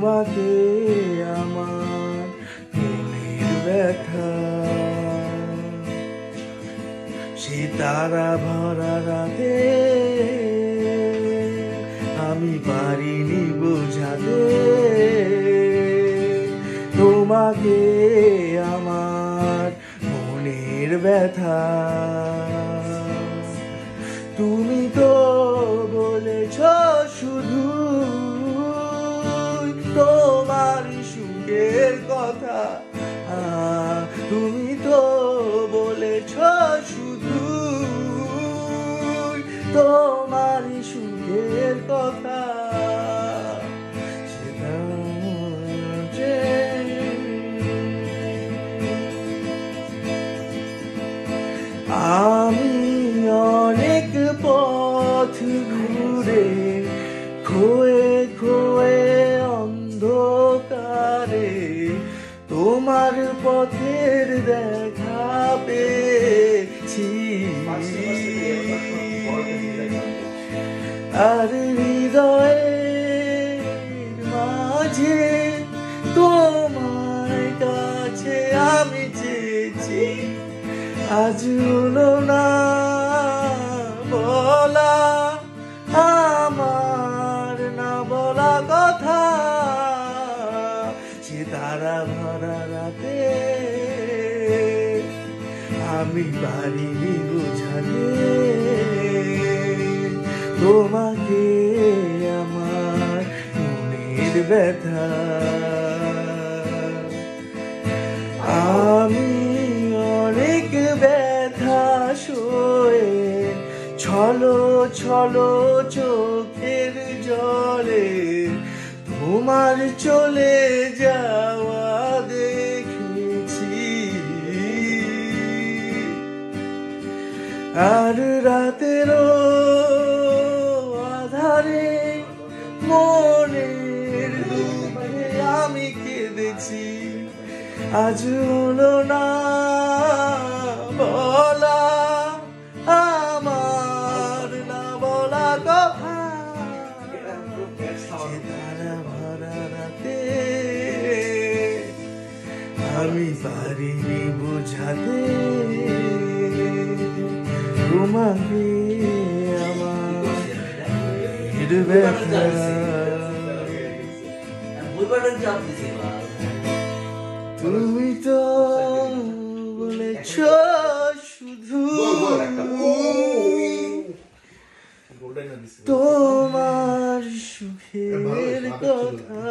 তোমাকে আমার মনের ব্যথা। সে তারা ভরা রাতে আমি পারিনি বোঝাতে তোমাকে আমার মনের ব্যথা। তুমি তো বলেছ শুধু তোমার সুখের কথা, তুমি তো বলেছ শুধু তোমার সুখের কথা। আমি অনেক পথ ঘুরে খোয়ে খোয়ে অন্ধকারে তোমার পথের দেখা পেয়েছি। আর হৃদয়ের মাঝে তোমার কাছে আমি চেয়েছি। আজ হলো না বলা আমার না বলা কথা, সে তারা ভরা রাতে আমি পারিনি বোঝাতে তোমাকে আমার মনের ব্যথা। আমি অনেক ব্যথা সয়ে ছলো ছলো চোখের জলে তোমার চলে যাওয়া দেখেছি। আর রাতেরও আধারে মনের দুঃখে আমি কেঁদেছি। আজ হলো না বলা আমার না বলা কথা, সে তারা ভরা রাতে আমি পারিনি বোঝাতে তোমাকে আমার ব্যথা। তুমি তো বলেছ শুধু তোমার সুখের কথা।